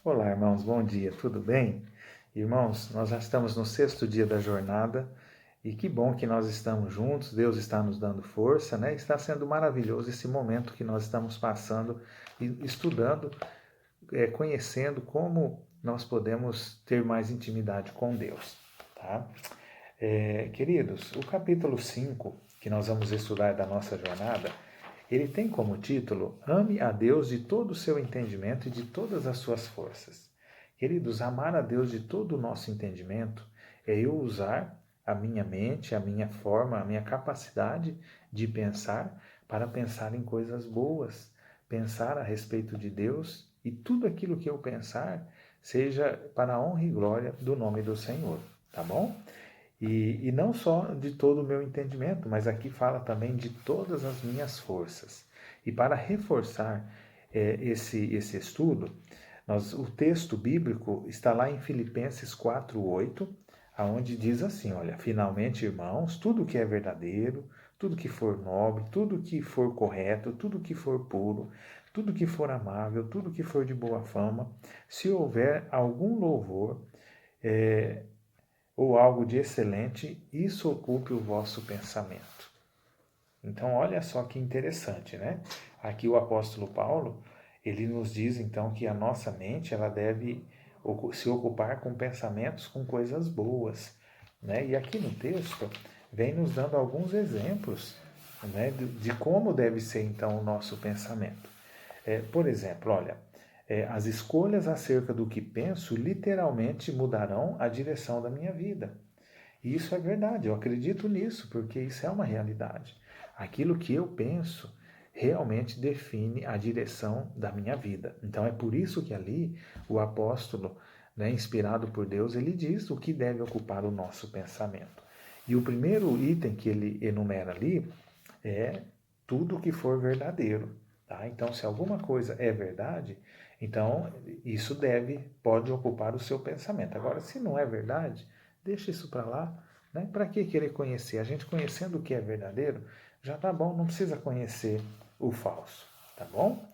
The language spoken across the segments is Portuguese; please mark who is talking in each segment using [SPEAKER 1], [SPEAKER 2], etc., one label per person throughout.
[SPEAKER 1] Olá, irmãos, bom dia, tudo bem? Irmãos, nós já estamos no sexto dia da jornada e que bom que nós estamos juntos, Deus está nos dando força, né? Está sendo maravilhoso esse momento que nós estamos passando e estudando, conhecendo como nós podemos ter mais intimidade com Deus, tá? Queridos, o capítulo 5 que nós vamos estudar da nossa jornada, ele tem como título Ame a Deus de todo o seu entendimento e de todas as suas forças. Queridos, amar a Deus de todo o nosso entendimento é eu usar a minha mente, a minha forma, a minha capacidade de pensar para pensar em coisas boas, pensar a respeito de Deus e tudo aquilo que eu pensar seja para a honra e glória do nome do Senhor, tá bom? E não só de todo o meu entendimento, mas aqui fala também de todas as minhas forças. E para reforçar esse estudo, o texto bíblico está lá em Filipenses 4:8, aonde diz assim, olha, finalmente, irmãos, tudo que é verdadeiro, tudo que for nobre, tudo que for correto, tudo que for puro, tudo que for amável, tudo que for de boa fama, se houver algum louvor, ou algo de excelente, isso ocupe o vosso pensamento. Então, olha só que interessante, né? Aqui o apóstolo Paulo, ele nos diz então que a nossa mente, ela deve se ocupar com pensamentos, com coisas boas, né? E aqui no texto vem nos dando alguns exemplos, né, de como deve ser então o nosso pensamento. Por exemplo, olha, as escolhas acerca do que penso literalmente mudarão a direção da minha vida. E isso é verdade, eu acredito nisso, porque isso é uma realidade. Aquilo que eu penso realmente define a direção da minha vida. Então é por isso que ali o apóstolo, né, inspirado por Deus, ele diz o que deve ocupar o nosso pensamento. E o primeiro item que ele enumera ali é tudo que for verdadeiro. Tá? Então, se alguma coisa é verdade, então isso pode ocupar o seu pensamento. Agora, se não é verdade, deixa isso para lá. Né? Para que querer conhecer? A gente conhecendo o que é verdadeiro, já tá bom, não precisa conhecer o falso. Tá bom?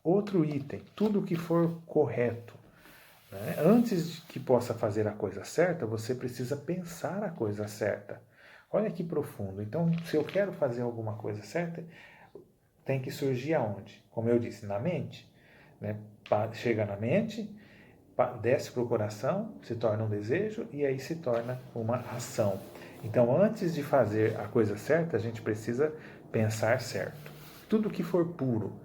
[SPEAKER 1] Outro item, tudo que for correto. Né? Antes de que possa fazer a coisa certa, você precisa pensar a coisa certa. Olha que profundo. Então, se eu quero fazer alguma coisa certa, tem que surgir aonde? Como eu disse, na mente. Né? Chega na mente, desce para o coração, se torna um desejo e aí se torna uma ação. Então, antes de fazer a coisa certa, a gente precisa pensar certo. Tudo que for puro,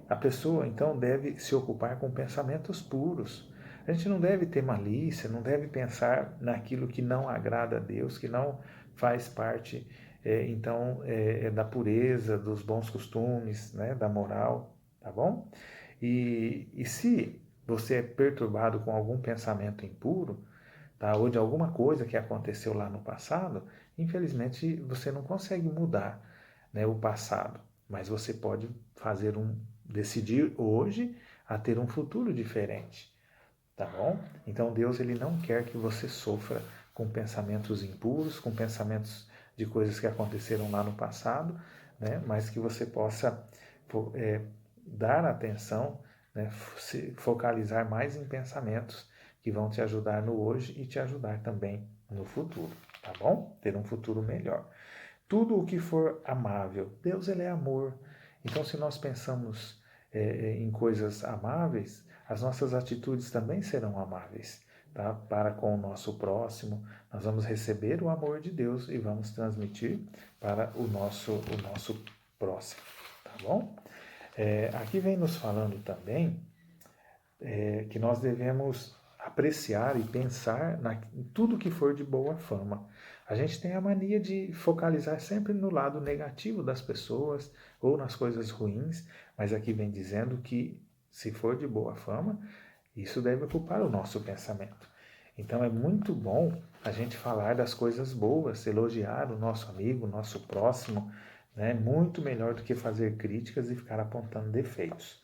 [SPEAKER 1] a pessoa então deve se ocupar com pensamentos puros. A gente não deve ter malícia, não deve pensar naquilo que não agrada a Deus, que não faz parte da pureza, dos bons costumes, né, da moral, tá bom? E se você é perturbado com algum pensamento impuro, tá, ou de alguma coisa que aconteceu lá no passado, infelizmente você não consegue mudar, né, o passado, mas você pode decidir hoje a ter um futuro diferente, tá bom? Então Deus, ele não quer que você sofra com pensamentos impuros, com pensamentos de coisas que aconteceram lá no passado, né? Mas que você possa dar atenção, né? Se focalizar mais em pensamentos que vão te ajudar no hoje e te ajudar também no futuro, tá bom? Ter um futuro melhor. Tudo o que for amável, Deus, ele é amor. Então, se nós pensamos em coisas amáveis, as nossas atitudes também serão amáveis, tá? Para com o nosso próximo, nós vamos receber o amor de Deus e vamos transmitir para o nosso próximo, tá bom? Aqui vem nos falando também que nós devemos apreciar e pensar em tudo que for de boa fama. A gente tem a mania de focalizar sempre no lado negativo das pessoas ou nas coisas ruins, mas aqui vem dizendo que se for de boa fama, isso deve ocupar o nosso pensamento. Então é muito bom a gente falar das coisas boas, elogiar o nosso amigo, o nosso próximo, né? Muito melhor do que fazer críticas e ficar apontando defeitos.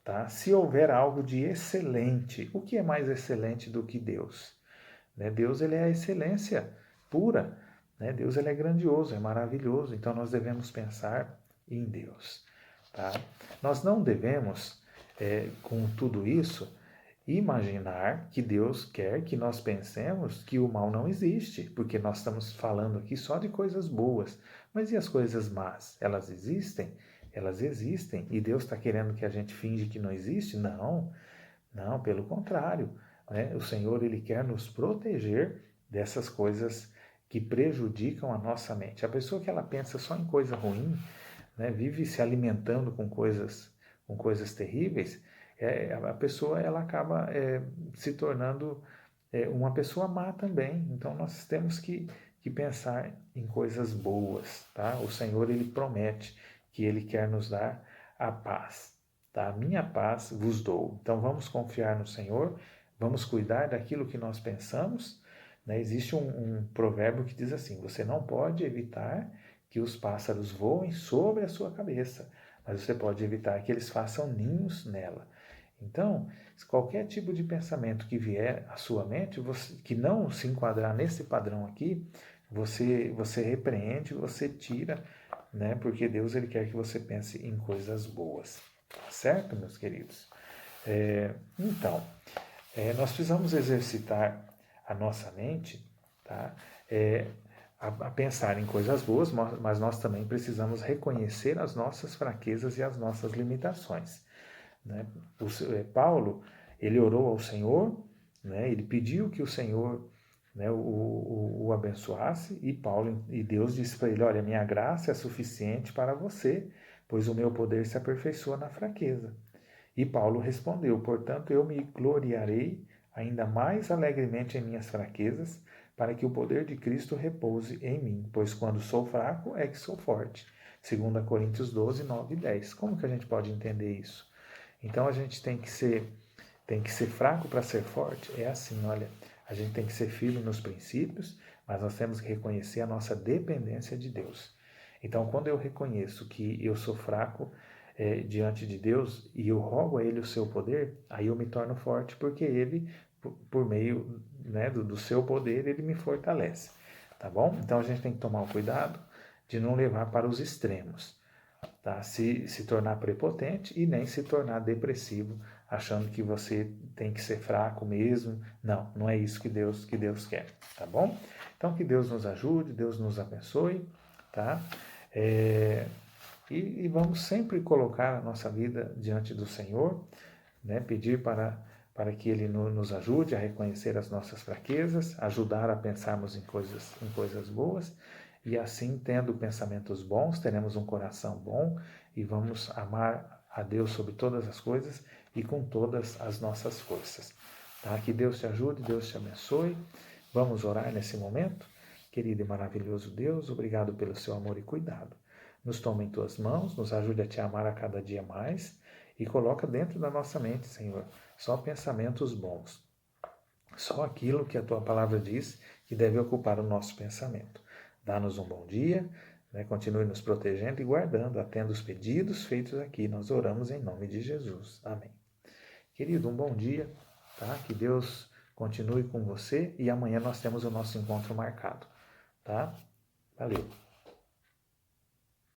[SPEAKER 1] Tá? Se houver algo de excelente, o que é mais excelente do que Deus? Né? Deus, ele é a excelência pura. Né? Deus, ele é grandioso, é maravilhoso. Então nós devemos pensar em Deus. Tá? Nós não devemos com tudo isso, imaginar que Deus quer que nós pensemos que o mal não existe, porque nós estamos falando aqui só de coisas boas. Mas e as coisas más? Elas existem? Elas existem. E Deus está querendo que a gente finge que não existe? Não, não, pelo contrário. Né? O Senhor, Ele quer nos proteger dessas coisas que prejudicam a nossa mente. A pessoa que ela pensa só em coisa ruim, né, vive se alimentando com coisas terríveis, a pessoa ela acaba se tornando uma pessoa má também. Então nós temos que pensar em coisas boas, tá? O Senhor, Ele promete que Ele quer nos dar a paz, tá? A minha paz vos dou. Então vamos confiar no Senhor, vamos cuidar daquilo que nós pensamos, né? Existe um provérbio que diz assim: você não pode evitar que os pássaros voem sobre a sua cabeça, mas você pode evitar que eles façam ninhos nela. Então, qualquer tipo de pensamento que vier à sua mente, que não se enquadrar nesse padrão aqui, você repreende, você tira, né? Porque Deus, Ele quer que você pense em coisas boas. Tá certo, meus queridos? Então, nós precisamos exercitar a nossa mente, tá? A pensar em coisas boas, mas nós também precisamos reconhecer as nossas fraquezas e as nossas limitações. Né? Paulo, ele orou ao Senhor, né? Ele pediu que o Senhor, né, o abençoasse, e Deus disse para ele: olha, minha graça é suficiente para você, pois o meu poder se aperfeiçoa na fraqueza. E Paulo respondeu: portanto, eu me gloriarei ainda mais alegremente em minhas fraquezas, para que o poder de Cristo repouse em mim, pois quando sou fraco é que sou forte. 2 Coríntios 12, 9 e 10. Como que a gente pode entender isso? Então a gente tem que ser fraco para ser forte? É assim, olha, a gente tem que ser firme nos princípios, mas nós temos que reconhecer a nossa dependência de Deus. Então, quando eu reconheço que eu sou fraco diante de Deus e eu rogo a Ele o seu poder, aí eu me torno forte, porque Ele, por meio, né, do seu poder, Ele me fortalece. Tá bom? Então a gente tem que tomar o cuidado de não levar para os extremos. Tá? Se tornar prepotente e nem se tornar depressivo, achando que você tem que ser fraco mesmo. Não, não é isso que Deus quer, tá bom? Então que Deus nos ajude, Deus nos abençoe, tá? E vamos sempre colocar a nossa vida diante do Senhor, né? Pedir para que Ele nos ajude a reconhecer as nossas fraquezas, ajudar a pensarmos em coisas boas, e assim, tendo pensamentos bons, teremos um coração bom e vamos amar a Deus sobre todas as coisas e com todas as nossas forças. Tá? Que Deus te ajude, Deus te abençoe. Vamos orar nesse momento. Querido e maravilhoso Deus, obrigado pelo seu amor e cuidado. Nos toma em tuas mãos, nos ajude a te amar a cada dia mais e coloca dentro da nossa mente, Senhor, só pensamentos bons. Só aquilo que a tua palavra diz que deve ocupar o nosso pensamento. Dá-nos um bom dia, né? Continue nos protegendo e guardando, atendo os pedidos feitos aqui. Nós oramos em nome de Jesus. Amém. Querido, um bom dia, tá? Que Deus continue com você e amanhã nós temos o nosso encontro marcado, tá? Valeu.